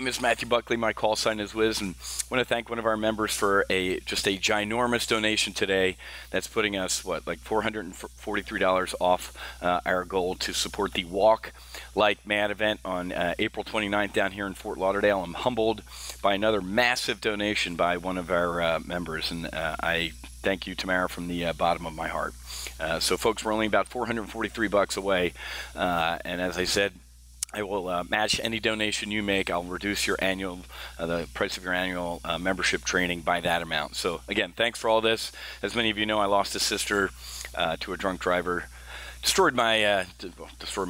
name is Matthew Buckley. My call sign is Wiz, and I want to thank one of our members for just a ginormous donation today. That's putting us, like $443 off our goal to support the Walk Like Mad event on April 29th down here in Fort Lauderdale. I'm humbled by another massive donation by one of our members, and I thank you, Tamara, from the bottom of my heart. So, folks, we're only about $443 away, and as I said, I will match any donation you make. I'll reduce your annual, the price of your annual membership training by that amount. So, again, thanks for all this. As many of you know, I lost a sister to a drunk driver. Destroyed my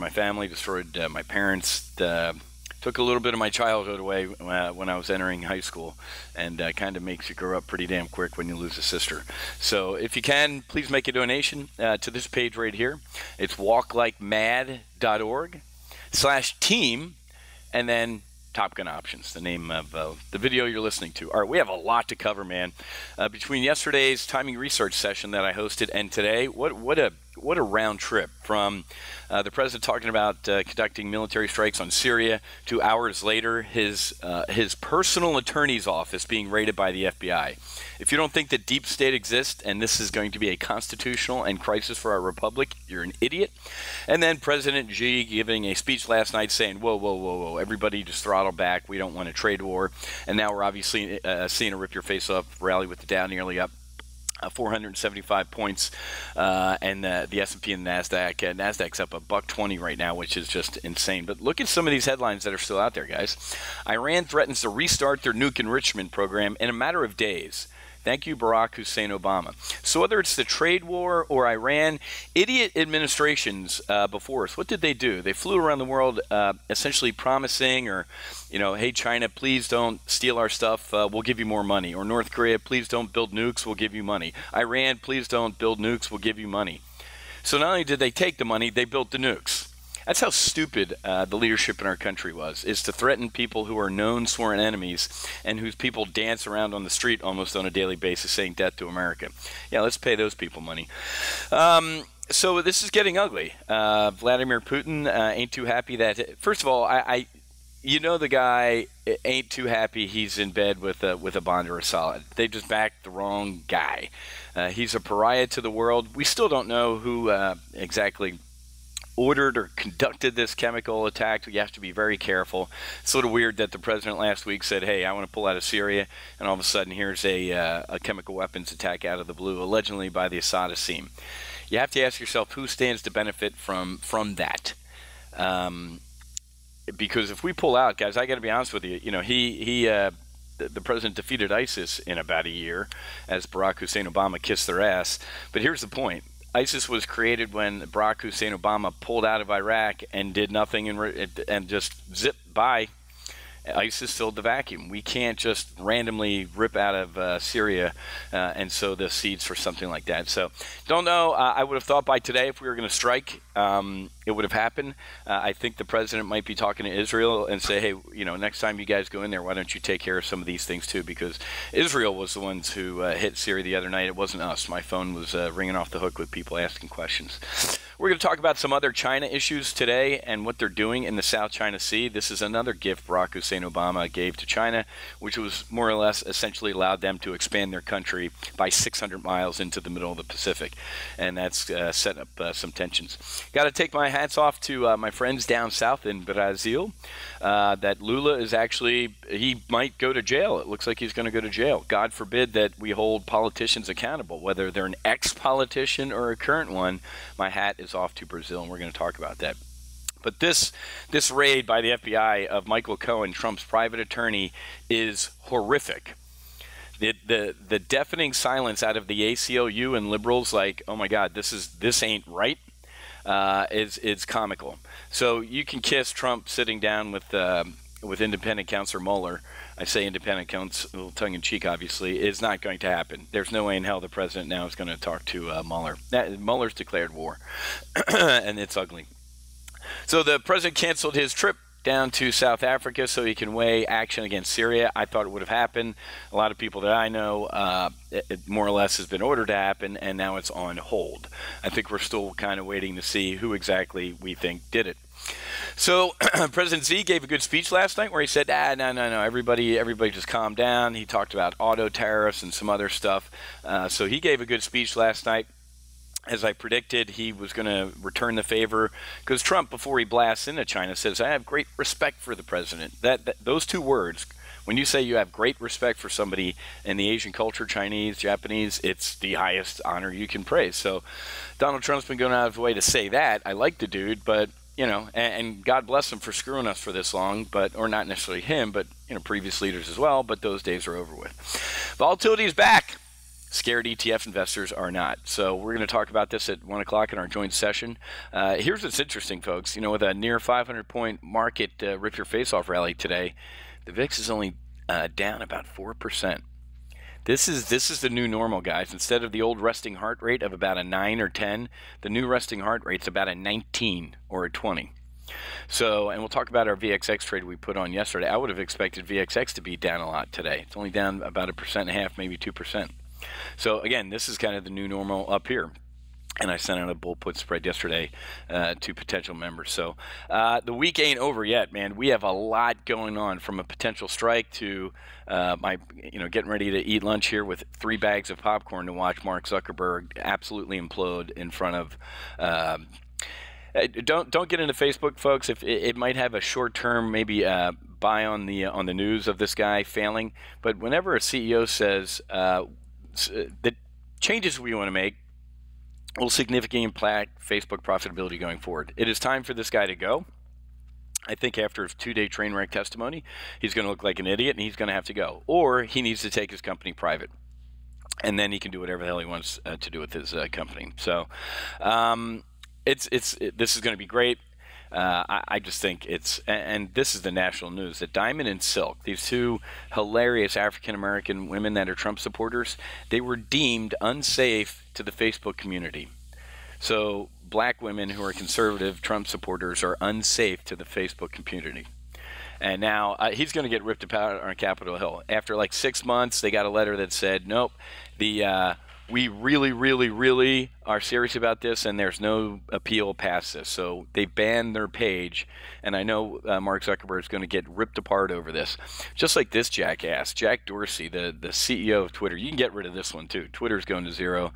family, destroyed my parents, took a little bit of my childhood away when I was entering high school, and kind of makes you grow up pretty damn quick when you lose a sister. So if you can, please make a donation to this page right here. It's walklikemad.org/team, and then Top Gun Options, the name of the video you're listening to. All right, we have a lot to cover, man. Between yesterday's timing research session that I hosted and today, what a round trip from the president talking about conducting military strikes on Syria to hours later his personal attorney's office being raided by the FBI. If you don't think that deep state exists and this is going to be a constitutional and crisis for our republic, you're an idiot. And then President Xi giving a speech last night saying, whoa, whoa, whoa, whoa, everybody just throttle back. We don't want a trade war. And now we're obviously seeing a rip your face off rally with the Dow nearly up 475 points, and the S&P and NASDAQ. NASDAQ's up $120 right now, which is just insane. But look at some of these headlines that are still out there, guys. Iran threatens to restart their nuke enrichment program in a matter of days. Thank you, Barack Hussein Obama. So whether it's the trade war or Iran, idiot administrations before us, what did they do? They flew around the world essentially promising, or, hey, China, please don't steal our stuff. We'll give you more money. Or North Korea, please don't build nukes. We'll give you money. Iran, please don't build nukes. We'll give you money. So not only did they take the money, they built the nukes. That's how stupid the leadership in our country is to threaten people who are known sworn enemies and whose people dance around on the street almost on a daily basis saying death to America. Yeah, let's pay those people money. So this is getting ugly. Vladimir Putin ain't too happy that, first of all, the guy ain't too happy he's in bed with a Bond or a Solid. They just backed the wrong guy. He's a pariah to the world. We still don't know who exactly ordered or conducted this chemical attack. You have to be very careful. It's a little weird that the president last week said, hey, I want to pull out of Syria, and all of a sudden here's a chemical weapons attack out of the blue, allegedly by the Assad-Assem. You have to ask yourself who stands to benefit from that. Because if we pull out, guys, I got to be honest with you, the president defeated ISIS in about a year as Barack Hussein Obama kissed their ass. But here's the point. ISIS was created when Barack Hussein Obama pulled out of Iraq and did nothing and just zipped by. ISIS filled the vacuum. We can't just randomly rip out of Syria and sow the seeds for something like that. So, don't know. I would have thought by today, if we were going to strike, it would have happened. I think the president might be talking to Israel and say, hey, next time you guys go in there, why don't you take care of some of these things too? Because Israel was the ones who hit Syria the other night. It wasn't us. My phone was ringing off the hook with people asking questions. We're going to talk about some other China issues today and what they're doing in the South China Sea. This is another gift Barack Hussein Obama gave to China, which was more or less essentially allowed them to expand their country by 600 miles into the middle of the Pacific. And that's set up some tensions. Got to take my hats off to my friends down south in Brazil. That Lula is actually, he might go to jail. It looks like he's going to go to jail. God forbid that we hold politicians accountable, whether they're an ex-politician or a current one. My hat is off to Brazil, and we're going to talk about that. But this raid by the FBI of Michael Cohen, Trump's private attorney, is horrific. The deafening silence out of the ACLU and liberals, like, oh my God, this ain't right, is comical. So you can kiss Trump sitting down with independent counsel Mueller. I say independent counsel, a little tongue-in-cheek, obviously, is not going to happen. There's no way in hell the president now is going to talk to Mueller. Mueller's declared war, and it's ugly. So the president canceled his trip down to South Africa so he can weigh action against Syria. I thought it would have happened. A lot of people that I know, it more or less has been ordered to happen, and now it's on hold. I think we're still kind of waiting to see who exactly we think did it. So President Xi gave a good speech last night where he said, no, everybody just calm down. He talked about auto tariffs and some other stuff. So he gave a good speech last night. As I predicted, he was going to return the favor because Trump, before he blasts into China, says, I have great respect for the president. Those two words, when you say you have great respect for somebody in the Asian culture, Chinese, Japanese, it's the highest honor you can praise. So Donald Trump's been going out of his way to say that. I like the dude, but, you know, and God bless him for screwing us for this long, or not necessarily him, but, you know, previous leaders as well, but those days are over with. Volatility is back. Scared ETF investors are not. So we're going to talk about this at 1 o'clock in our joint session. Here's what's interesting, folks. You know, with a near 500-point market rip-your-face-off rally today, the VIX is only down about 4%. This is the new normal, guys. Instead of the old resting heart rate of about a 9 or 10, the new resting heart rate's about a 19 or a 20. So, and we'll talk about our VXX trade we put on yesterday. I would have expected VXX to be down a lot today. It's only down about 1.5%, maybe 2%. So again, this is kind of the new normal up here. And I sent out a bull put spread yesterday to potential members. So the week ain't over yet, man. We have a lot going on, from a potential strike to getting ready to eat lunch here with 3 bags of popcorn to watch Mark Zuckerberg absolutely implode in front of. Don't get into Facebook, folks. If it might have a short-term, maybe buy on the news of this guy failing. But whenever a CEO says the changes we want to make will significantly impact Facebook profitability going forward, it is time for this guy to go. I think after his 2-day train wreck testimony, he's going to look like an idiot and he's going to have to go. Or he needs to take his company private. And then he can do whatever the hell he wants to do with his company. So this is going to be great. I just think and this is the national news, that Diamond and Silk, these 2 hilarious African-American women that are Trump supporters, they were deemed unsafe to the Facebook community. So black women who are conservative Trump supporters are unsafe to the Facebook community. And now he's going to get ripped apart on Capitol Hill. After like 6 months, they got a letter that said, nope, we really are serious about this, and there's no appeal past this. So they banned their page, and I know Mark Zuckerberg is going to get ripped apart over this. Just like this jackass, Jack Dorsey, the CEO of Twitter. You can get rid of this one too. Twitter's going to zero.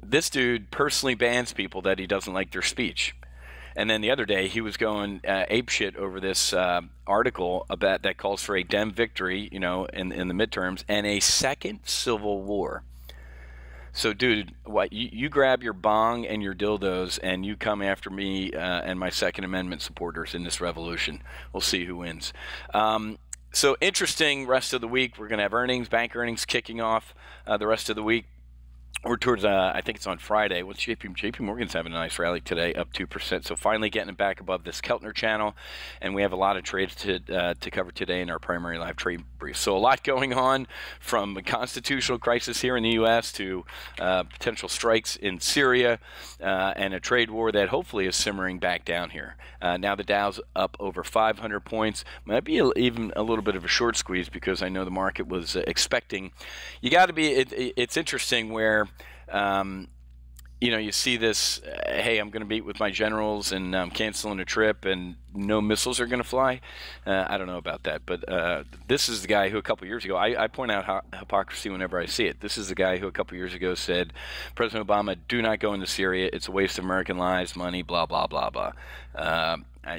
This dude personally bans people that he doesn't like their speech. And then the other day, he was going apeshit over this article about that calls for a Dem victory, you know, in the midterms, and a second civil war. So, dude, what you grab your bong and your dildos, and you come after me and my Second Amendment supporters in this revolution. We'll see who wins. So, interesting rest of the week. We're going to have earnings, bank earnings kicking off the rest of the week. We're towards, I think it's on Friday. Well, JP Morgan's having a nice rally today, up 2%. So finally getting it back above this Keltner channel. And we have a lot of trades to cover today in our primary live trade brief. So a lot going on, from a constitutional crisis here in the U.S. to potential strikes in Syria and a trade war that hopefully is simmering back down here. Now the Dow's up over 500 points. Might be even a little bit of a short squeeze, because I know the market was expecting. You got to be, it's interesting where you know, you see this, hey, I'm going to meet with my generals and I'm canceling a trip and no missiles are going to fly. I don't know about that, but this is the guy who a couple years ago, I point out hypocrisy whenever I see it. This is the guy who a couple years ago said, President Obama, do not go into Syria. It's a waste of American lives, money, blah, blah, blah, blah.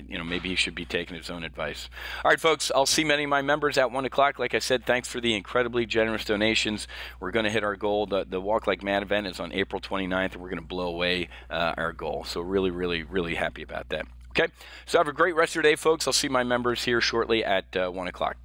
Maybe he should be taking his own advice. All right, folks, I'll see many of my members at 1 o'clock. Like I said, thanks for the incredibly generous donations. We're going to hit our goal. The Walk Like Mad event is on April 29th, and we're going to blow away our goal. So really, really, really happy about that. Okay, so have a great rest of your day, folks. I'll see my members here shortly at 1 o'clock.